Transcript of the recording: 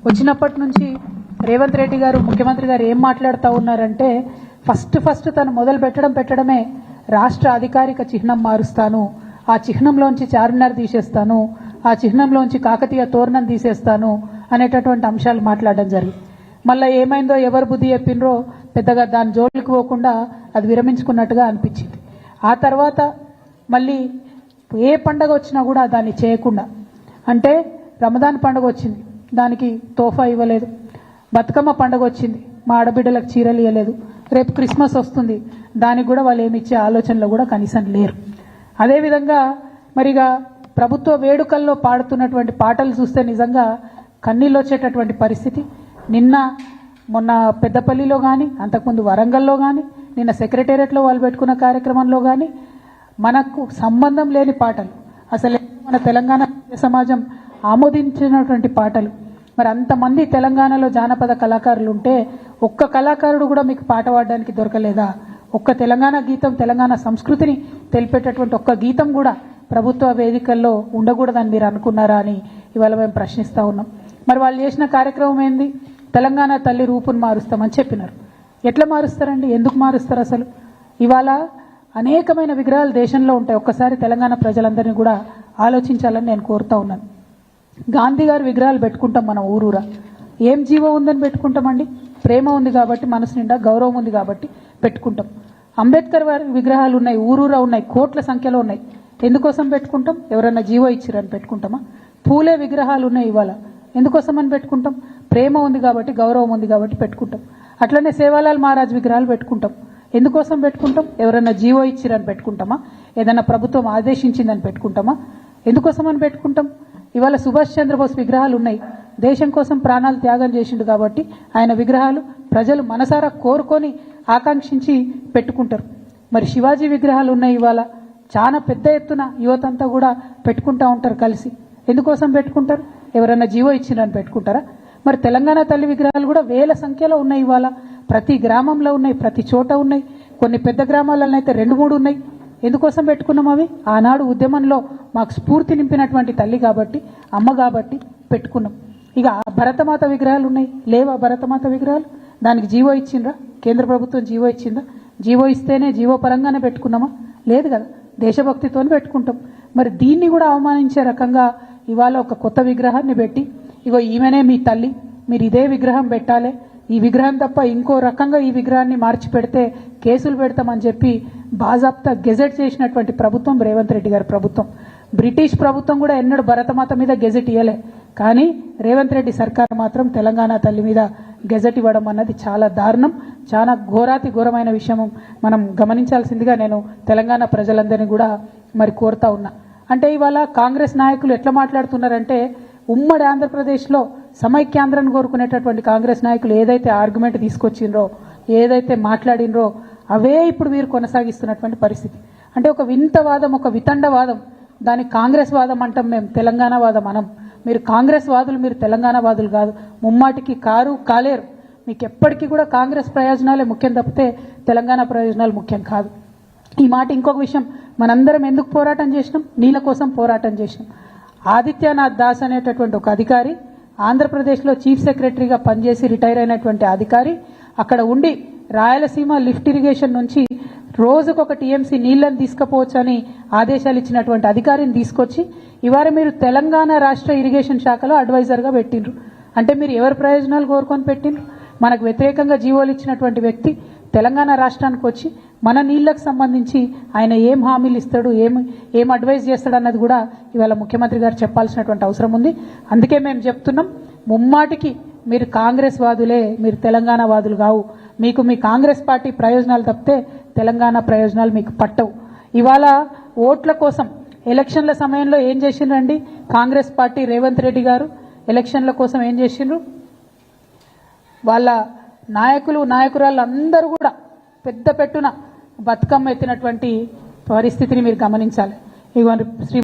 వచ్చినప్పటి నుంచి రేవంత్ రెడ్డి గారు ముఖ్యమంత్రి గారు ఏం మాట్లాడుతూ ఉన్నారంటే ఫస్ట్ తను మొదలు పెట్టడమే రాష్ట్ర అధికారిక చిహ్నం మారుస్తాను, ఆ చిహ్నంలోంచి చార్మినార్ తీసేస్తాను, ఆ చిహ్నంలోంచి కాకతీయ తోరణం తీసేస్తాను అనేటటువంటి అంశాలు మాట్లాడడం జరిగింది. మళ్ళీ ఏమైందో ఎవరు బుద్ధి చెప్పిండ్రో పెద్దగా దాని జోలికి పోకుండా అది విరమించుకున్నట్టుగా అనిపించింది. ఆ తర్వాత మళ్ళీ ఏ పండగ వచ్చినా కూడా దాన్ని చేయకుండా, అంటే రమదాన్ పండుగ వచ్చింది దానికి తోఫా ఇవ్వలేదు, బతుకమ్మ పండుగ వచ్చింది మా ఆడబిడ్డలకు చీరలు ఇవ్వలేదు, రేపు క్రిస్మస్ వస్తుంది దానికి కూడా వాళ్ళు ఏమి ఇచ్చే ఆలోచనలో కూడా కనీసం లేరు. అదేవిధంగా మరిగా ప్రభుత్వ వేడుకల్లో పాడుతున్నటువంటి పాటలు చూస్తే నిజంగా కన్నీళ్ళు వచ్చేటటువంటి పరిస్థితి. మొన్న పెద్దపల్లిలో కానీ అంతకుముందు వరంగల్లో కానీ నిన్న సెక్రటేరియట్లో వాళ్ళు పెట్టుకున్న కార్యక్రమంలో కానీ మనకు సంబంధం లేని పాటలు, అసలు మన తెలంగాణ సమాజం ఆమోదించినటువంటి పాటలు. మరి అంతమంది తెలంగాణలో జానపద కళాకారులు ఉంటే ఒక్క కళాకారుడు కూడా మీకు పాట పాడడానికి దొరకలేదా? ఒక్క తెలంగాణ గీతం, తెలంగాణ సంస్కృతిని తెలిపేటటువంటి ఒక్క గీతం కూడా ప్రభుత్వ వేదికల్లో ఉండకూడదని మీరు అనుకున్నారా అని ఇవాళ మేము ప్రశ్నిస్తూ ఉన్నాం. మరి వాళ్ళు చేసిన కార్యక్రమం ఏంది? తెలంగాణ తల్లి రూపును మారుస్తామని చెప్పినారు. ఎట్లా మారుస్తారండి? ఎందుకు మారుస్తారు? అసలు ఇవాళ అనేకమైన విగ్రహాలు దేశంలో ఉంటాయి. ఒక్కసారి తెలంగాణ ప్రజలందరినీ కూడా ఆలోచించాలని నేను కోరుతా ఉన్నాను. గాంధీ గారి విగ్రహాలు పెట్టుకుంటాం మనం ఊరూరా. ఏం జీవం ఉందని పెట్టుకుంటామండి? ప్రేమ ఉంది కాబట్టి, మనసు నిండా గౌరవం ఉంది కాబట్టి పెట్టుకుంటాం. అంబేద్కర్ వారి విగ్రహాలు ఉన్నాయి, ఊరూరా ఉన్నాయి, కోట్ల సంఖ్యలో ఉన్నాయి. ఎందుకోసం పెట్టుకుంటాం? ఎవరన్నా జీవో ఇచ్చిరని పెట్టుకుంటామా? పూలే విగ్రహాలు ఉన్నాయి ఇవాళ, ఎందుకోసం అని పెట్టుకుంటాం? ప్రేమ ఉంది కాబట్టి, గౌరవం ఉంది కాబట్టి పెట్టుకుంటాం. అట్లనే సేవాలాల్ మహారాజ్ విగ్రహాలు పెట్టుకుంటాం. ఎందుకోసం పెట్టుకుంటాం? ఎవరన్నా జీవో ఇచ్చిరని పెట్టుకుంటామా? ఏదైనా ప్రభుత్వం ఆదేశించిందని పెట్టుకుంటామా? ఎందుకోసం అని పెట్టుకుంటాం? ఇవాళ సుభాష్ చంద్రబోస్ విగ్రహాలు ఉన్నాయి, దేశం కోసం ప్రాణాలు త్యాగం చేసిండు కాబట్టి ఆయన విగ్రహాలు ప్రజలు మనసారా కోరుకొని ఆకాంక్షించి పెట్టుకుంటారు. మరి శివాజీ విగ్రహాలు ఉన్నాయి ఇవాళ, చాలా పెద్ద ఎత్తున యువతంతా కూడా పెట్టుకుంటా ఉంటారు కలిసి. ఎందుకోసం పెట్టుకుంటారు? ఎవరైనా జీవో ఇచ్చిరని పెట్టుకుంటారా? మరి తెలంగాణ తల్లి విగ్రహాలు కూడా వేల సంఖ్యలో ఉన్నాయి ఇవాళ, ప్రతి గ్రామంలో ఉన్నాయి, ప్రతి చోట ఉన్నాయి. కొన్ని పెద్ద గ్రామాలలో అయితే 2-3 ఉన్నాయి. ఎందుకోసం పెట్టుకున్నాం? అవి ఆనాడు ఉద్యమంలో మాకు స్ఫూర్తి నింపినటువంటి తల్లి కాబట్టి, అమ్మ కాబట్టి పెట్టుకున్నాం. ఇక భరతమాత విగ్రహాలు ఉన్నాయి, లేవా భరతమాత విగ్రహాలు? దానికి జీవో ఇచ్చిండ్రా? కేంద్ర ప్రభుత్వం జీవో ఇచ్చిందా? జీవో ఇస్తేనే జీవో పరంగానే పెట్టుకున్నామా? లేదు కదా, దేశభక్తితో పెట్టుకుంటాం. మరి దీన్ని కూడా అవమానించే రకంగా ఇవాళ ఒక కొత్త విగ్రహాన్ని పెట్టి, ఇగో ఈమెనే మీ తల్లి, మీరు ఇదే విగ్రహం పెట్టాలి, ఈ విగ్రహం తప్ప ఇంకో రకంగా ఈ విగ్రహాన్ని మార్చి పెడితే కేసులు పెడతామని చెప్పి బాజాప్తా గెజెట్ చేసినటువంటి ప్రభుత్వం రేవంత్ రెడ్డి గారి ప్రభుత్వం. బ్రిటిష్ ప్రభుత్వం కూడా ఎన్నడూ భరతమాత మీద గెజెట్ ఇవ్వలే, కానీ రేవంత్ రెడ్డి సర్కార్ మాత్రం తెలంగాణ తల్లి మీద గెజెట్ ఇవ్వడం అన్నది చాలా దారుణం, చాలా ఘోరాతి ఘోరమైన విషయం మనం గమనించాల్సిందిగా నేను తెలంగాణ ప్రజలందరినీ కూడా మరి కోరుతా ఉన్నా. అంటే ఇవాళ కాంగ్రెస్ నాయకులు ఎట్లా మాట్లాడుతున్నారంటే, ఉమ్మడి ఆంధ్రప్రదేశ్లో సమైక్యాంధ్రాన్ని కోరుకునేటటువంటి కాంగ్రెస్ నాయకులు ఏదైతే ఆర్గ్యుమెంట్ తీసుకొచ్చిండ్రో, ఏదైతే మాట్లాడినరో అవే ఇప్పుడు వీరు కొనసాగిస్తున్నటువంటి పరిస్థితి. అంటే ఒక వింతవాదం, ఒక వితండవాదం, దానికి కాంగ్రెస్ వాదం అంటాం మేము, తెలంగాణ వాదం అనం. మీరు కాంగ్రెస్ వాదులు, మీరు తెలంగాణ వాదులు కాదు, ముమ్మాటికి కాలేరు. మీకు ఎప్పటికీ కూడా కాంగ్రెస్ ప్రయోజనాలే ముఖ్యం తప్పితే తెలంగాణ ప్రయోజనాలు ముఖ్యం కాదు. ఈ మాట ఇంకొక విషయం, మనందరం ఎందుకు పోరాటం చేసినాం? నీళ్ళ కోసం పోరాటం చేసినాం. ఆదిత్యనాథ్ దాస్ అనేటటువంటి ఒక అధికారి, ఆంధ్రప్రదేశ్లో చీఫ్ సెక్రటరీగా పనిచేసి రిటైర్ అయినటువంటి అధికారి, అక్కడ ఉండి రాయలసీమ లిఫ్ట్ ఇరిగేషన్ నుంచి రోజుకొక టీఎంసీ నీళ్లను తీసుకుపోవచ్చని ఆదేశాలు ఇచ్చినటువంటి అధికారిని తీసుకొచ్చి ఇవాళ మీరు తెలంగాణ రాష్ట్ర ఇరిగేషన్ శాఖలో అడ్వైజర్గా పెట్టిండ్రు. అంటే మీరు ఎవరి ప్రయోజనాలు కోరుకొని పెట్టిండ్రు? మనకు వ్యతిరేకంగా జీవోలు ఇచ్చినటువంటి వ్యక్తి తెలంగాణ రాష్ట్రానికి వచ్చి మన నీళ్లకు సంబంధించి ఆయన ఏం హామీలు ఇస్తాడు, ఏం అడ్వైజ్ చేస్తాడు అన్నది కూడా ఇవాళ ముఖ్యమంత్రి గారు చెప్పాల్సినటువంటి అవసరం ఉంది. అందుకే మేము చెప్తున్నాం, ముమ్మాటికి మీరు కాంగ్రెస్ వాదులే, మీరు తెలంగాణ వాదులు కావు. మీకు మీ కాంగ్రెస్ పార్టీ ప్రయోజనాలు తప్పితే తెలంగాణ ప్రయోజనాలు మీకు పట్టవు. ఇవాళ ఓట్ల కోసం ఎలక్షన్ల సమయంలో ఏం చేసిండ్రండి కాంగ్రెస్ పార్టీ? రేవంత్ రెడ్డి గారు ఎలక్షన్ల కోసం ఏం చేసిండ్రు? వాళ్ళ నాయకులు, నాయకురాళ్ళు అందరూ కూడా పెద్ద పెట్టున బతుకమ్మ ఎత్తినటువంటి పరిస్థితిని మీరు గమనించాలి. ఇవ్వండి శ్రీ